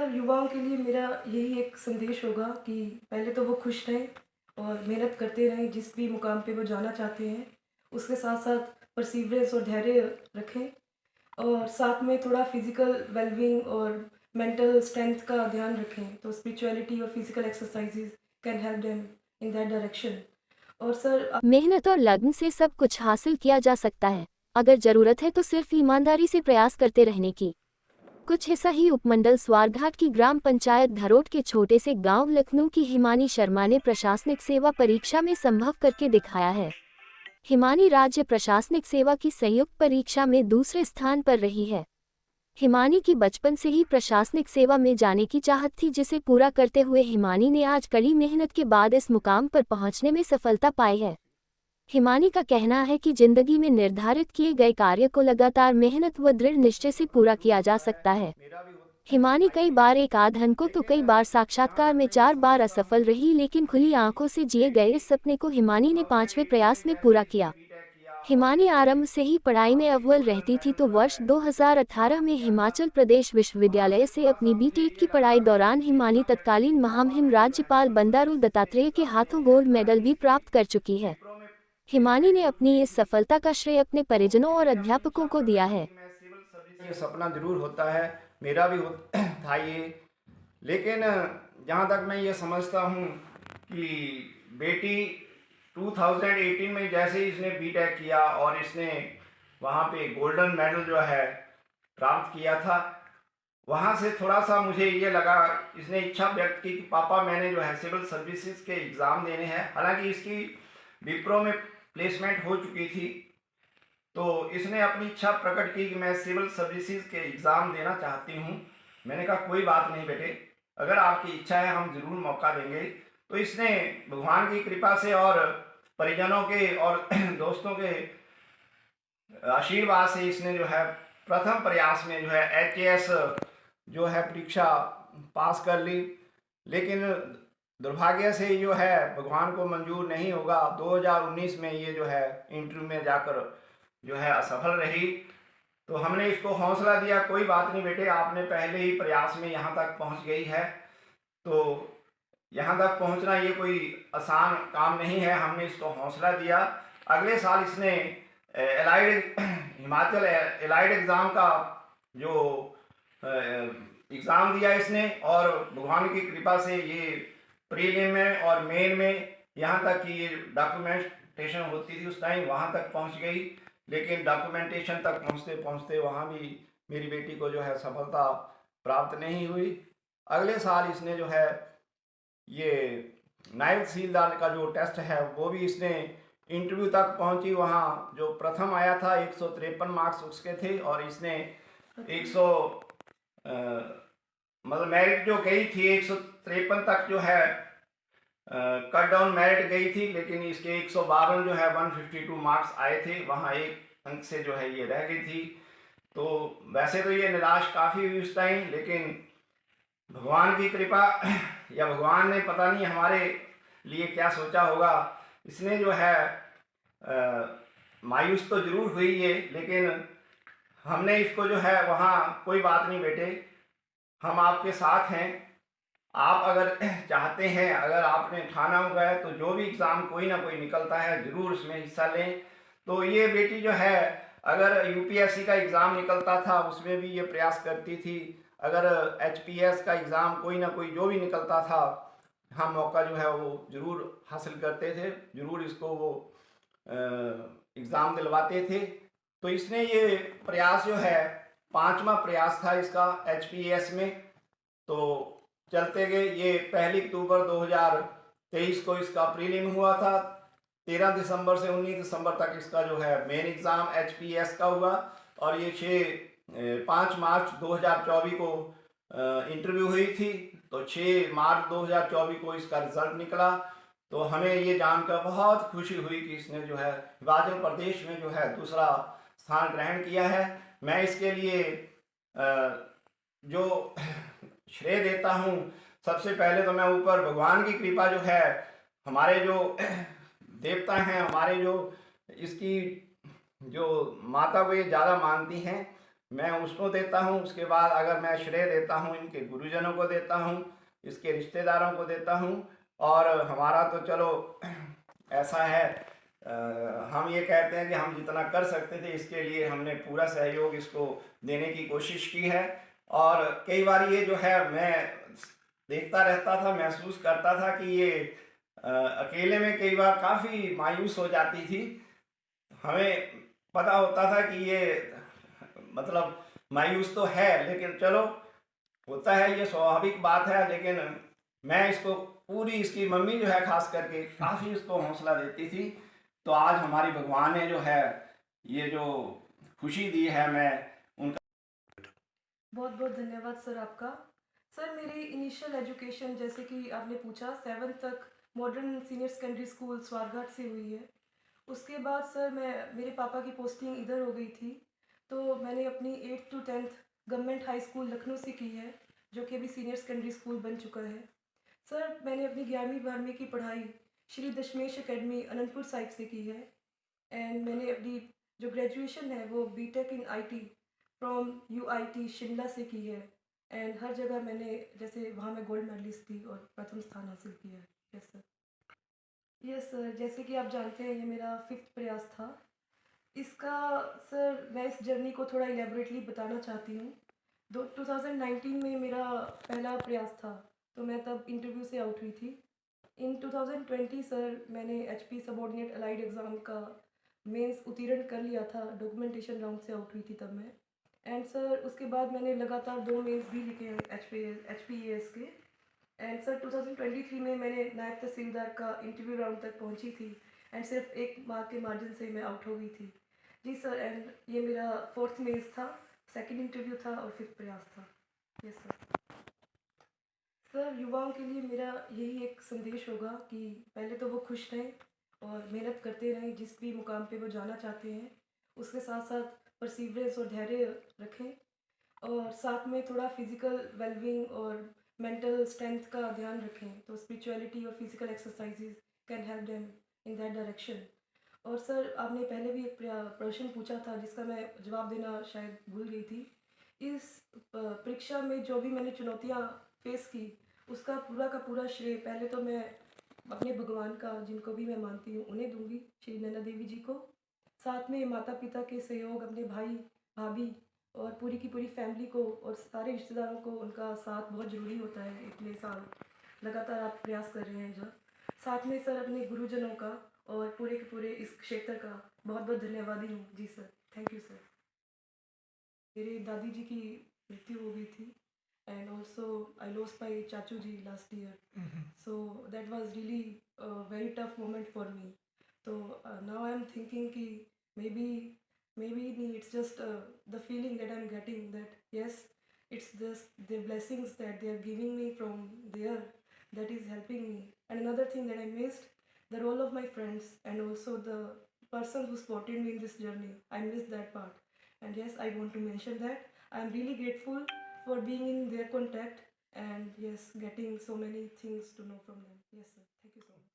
Sir युवाओं के लिए मेरा यही एक संदेश होगा कि पहले तो वो खुश रहें और मेहनत करते रहें जिस भी मुकाम पे वो जाना चाहते हैं। उसके साथ-साथ परसीवरेंस और धैर्य रखें और साथ में थोड़ा फिज़िकल वेलबीइंग और मेंटल स्ट्रेंथ का ध्यान रखें। तो स्पिरिचुअलिटी और physical exercises can help them in that direction. और सर मेहनत और लगन से सब कुछ हासिल किया जा सकता है, अगर जरूरत है तो सिर्फ ईमानदारी से प्रयास करते रहने की। कुछ हिस्सा ही उपमंडल स्वारघाट की ग्राम पंचायत धरोट के छोटे से गांव लखनऊ की हिमानी शर्मा ने प्रशासनिक सेवा परीक्षा में संभव करके दिखाया है। हिमानी राज्य प्रशासनिक सेवा की संयुक्त परीक्षा में दूसरे स्थान पर रही है। हिमानी की बचपन से ही प्रशासनिक सेवा में जाने की चाहत थी, जिसे पूरा करते हुए हिमानी ने आज कड़ी मेहनत के बाद इस मुकाम पर पहुंचने में सफलता पाई है। हिमानी का कहना है कि जिंदगी में निर्धारित किए गए कार्य को लगातार मेहनत व दृढ़ निश्चय से पूरा किया जा सकता है। हिमानी कई बार एक आध अंकों तो कई बार साक्षात्कार में 4 बार असफल रही, लेकिन खुली आंखों से जिए गए इस सपने को हिमानी ने 5वें प्रयास में पूरा किया। हिमानी आरंभ से ही पढ़ाई में अव्वल रहती थी, तो वर्ष 2018 में हिमाचल प्रदेश विश्वविद्यालय से अपनी बीटेक की पढ़ाई दौरान हिमानी तत्कालीन महामहिम राज्यपाल बंडारू दत्तात्रेय के हाथों गोल्ड मेडल भी प्राप्त कर चुकी है। हिमानी ने अपनी इस सफलता का श्रेय अपने परिजनों और अध्यापकों को दिया है। ये सपना जरूर होता है, मेरा भी था ये। लेकिन जहाँ तक मैं ये समझता हूँ कि बेटी 2018 में जैसे ही इसने बीटेक किया और इसने वहाँ पे गोल्डन मेडल जो है प्राप्त किया था, वहाँ से थोड़ा सा मुझे ये लगा, इसने इच्छा व्यक्त की कि पापा मैंने जो है सिविल सर्विसेज के एग्ज़ाम देने हैं। हालांकि इसकी विप्रो में प्लेसमेंट हो चुकी थी, तो इसने अपनी इच्छा प्रकट की कि मैं सिविल सर्विसेज के एग्ज़ाम देना चाहती हूँ। मैंने कहा कोई बात नहीं बेटे, अगर आपकी इच्छा है हम ज़रूर मौका देंगे। तो इसने भगवान की कृपा से और परिजनों के और दोस्तों के आशीर्वाद से इसने जो है प्रथम प्रयास में जो है एचएएस जो है परीक्षा पास कर ली। लेकिन दुर्भाग्य से जो है भगवान को मंजूर नहीं होगा, 2019 में ये जो है इंटरव्यू में जाकर जो है असफल रही। तो हमने इसको हौसला दिया, कोई बात नहीं बेटे, आपने पहले ही प्रयास में यहाँ तक पहुँच गई है, तो यहाँ तक पहुँचना ये कोई आसान काम नहीं है। हमने इसको हौसला दिया। अगले साल इसने एलाइड हिमाचल एलाइड एग्ज़ाम का जो एग्ज़ाम दिया इसने, और भगवान की कृपा से ये प्रीलिम में और मेन में यहाँ तक कि ये डॉक्यूमेंटेशन होती थी उस टाइम, वहाँ तक पहुँच गई। लेकिन डॉक्यूमेंटेशन तक पहुँचते पहुँचते वहाँ भी मेरी बेटी को जो है सफलता प्राप्त नहीं हुई। अगले साल इसने जो है ये नायब तहसीलदार का जो टेस्ट है वो भी इसने इंटरव्यू तक पहुंची। वहाँ जो प्रथम आया था 153 मार्क्स उसके थे, और इसने 100 मतलब मेरिट जो गई थी 153 तक जो है कट डाउन मेरिट गई थी, लेकिन इसके 152 जो है 152 मार्क्स आए थे, वहाँ एक अंक से जो है ये रह गई थी। तो वैसे तो ये निराश काफ़ी हुई उस टाइम, लेकिन भगवान की कृपा या भगवान ने पता नहीं हमारे लिए क्या सोचा होगा, इसने जो है मायूस तो जरूर हुई ये, लेकिन हमने इसको जो है वहाँ कोई बात नहीं बेटे, हम आपके साथ हैं। आप अगर चाहते हैं, अगर आपने ठाना हुआ है, तो जो भी एग्ज़ाम कोई ना कोई निकलता है ज़रूर उसमें हिस्सा लें। तो ये बेटी जो है अगर यूपीएससी का एग्ज़ाम निकलता था उसमें भी ये प्रयास करती थी, अगर एचपीएस का एग्ज़ाम कोई ना कोई जो भी निकलता था, हम मौका जो है वो ज़रूर हासिल करते थे, ज़रूर इसको वो एग्ज़ाम दिलवाते थे। तो इसने ये प्रयास जो है 5वां प्रयास था इसका एचपीएस में, तो चलते गए। ये 1 अक्टूबर 2023 को इसका प्रीलिम हुआ था, 13 दिसंबर से 19 दिसंबर तक इसका जो है मेन एग्ज़ाम एचपीएस का हुआ, और ये 5 मार्च 2024 को इंटरव्यू हुई थी। तो 6 मार्च 2024 को इसका रिज़ल्ट निकला। तो हमें ये जानकर बहुत खुशी हुई कि इसने जो है हिमाचल प्रदेश में जो है दूसरा स्थान ग्रहण किया है। मैं इसके लिए जो श्रेय देता हूँ, सबसे पहले तो मैं ऊपर भगवान की कृपा जो है, हमारे जो देवता हैं, हमारे जो इसकी जो माता को ये ज़्यादा मानती हैं, मैं उसको देता हूँ। उसके बाद अगर मैं श्रेय देता हूँ इनके गुरुजनों को देता हूँ, इसके रिश्तेदारों को देता हूँ। और हमारा तो चलो ऐसा है, हम ये कहते हैं कि हम जितना कर सकते थे इसके लिए हमने पूरा सहयोग इसको देने की कोशिश की है। और कई बार ये जो है मैं देखता रहता था, महसूस करता था कि ये अकेले में कई बार काफ़ी मायूस हो जाती थी। हमें पता होता था कि ये मतलब मायूस तो है, लेकिन चलो होता है, ये स्वाभाविक बात है। लेकिन मैं इसको पूरी, इसकी मम्मी जो है खास करके काफ़ी इसको हौसला देती थी। तो आज हमारी भगवान ने जो है ये जो खुशी दी है, मैं उनका बहुत बहुत धन्यवाद सर आपका। सर मेरी इनिशियल एजुकेशन जैसे कि आपने पूछा 7th तक modern senior secondary school Swarghat से हुई है। उसके बाद सर मेरे पापा की पोस्टिंग इधर हो गई थी, तो मैंने अपनी 8th to 10th government high school Lucknow से की है, जो कि अभी सीनियर सेकेंडरी स्कूल बन चुका है। सर मैंने अपनी 11वीं 12वीं की पढ़ाई श्री दशमेश एकेडमी अनंतपुर साहिब से की है। एंड मैंने अपनी जो ग्रेजुएशन है वो B Tech in IT from UIT Shimla से की है। एंड हर जगह मैंने जैसे वहाँ मैं गोल्ड मेडलिस्ट थी और प्रथम स्थान हासिल किया है। Yes sir. यस सर, जैसे कि आप जानते हैं ये मेरा 5th प्रयास था। इसका सर मैं इस जर्नी को थोड़ा इलेबोरेटली बताना चाहती हूँ। 2019 में मेरा पहला प्रयास था, तो मैं तब इंटरव्यू से आउट हुई थी। इन 2020 सर मैंने एचपी सबऑर्डिनेट अलाइड एग्ज़ाम का मेंस उत्तीर्ण कर लिया था, डॉक्यूमेंटेशन राउंड से आउट हुई थी तब मैं। एंड सर उसके बाद मैंने लगातार 2 मेंस भी लिखे हैं एचपीएएस के। एंड सर 2023 में मैंने नायब तहसीलदार का इंटरव्यू राउंड तक पहुंची थी, एंड सिर्फ 1 मार्क के मार्जिन से मैं आउट हो गई थी। जी सर, एंड ये मेरा 4th मेंस था, सेकंड इंटरव्यू था और 5th प्रयास था। Yes sir. सर युवाओं के लिए मेरा यही एक संदेश होगा कि पहले तो वो खुश रहें और मेहनत करते रहें, जिस भी मुकाम पे वो जाना चाहते हैं। उसके साथ साथ परसीवरेंस और धैर्य रखें, और साथ में थोड़ा फिजिकल वेलबींग और मेंटल स्ट्रेंथ का ध्यान रखें। तो स्पिरिचुअलिटी और physical exercises can help them in that direction. और सर आपने पहले भी एक प्रश्न पूछा था जिसका मैं जवाब देना शायद भूल गई थी। इस परीक्षा में जो भी मैंने चुनौतियाँ फेस की, उसका पूरा का पूरा श्रेय पहले तो मैं अपने भगवान का, जिनको भी मैं मानती हूँ, उन्हें दूंगी, श्री नैना देवी जी को। साथ में माता पिता के सहयोग, अपने भाई भाभी और पूरी की पूरी फैमिली को और सारे रिश्तेदारों को, उनका साथ बहुत ज़रूरी होता है। इतने साल लगातार आप प्रयास कर रहे हैं जब। साथ में सर अपने गुरुजनों का और पूरे के पूरे इस क्षेत्र का बहुत बहुत धन्यवादी हूँ। जी सर, थैंक यू सर। मेरे दादी जी की मृत्यु हो गई थी, and also I lost my चाचू जी last year. So that was really very tough moment for me. तो नाउ आई एम थिंकिंग कि maybe maybe it's just the feeling that I'm getting, that yes, it's just the blessings that they are giving me from there that is helping me. And another thing that I missed, the role of my friends and also the person who supported me in this journey, I missed that part. And yes, I want to mention that I'm really grateful for being in their contact, and yes, getting so many things to know from them. Yes sir, thank you so much.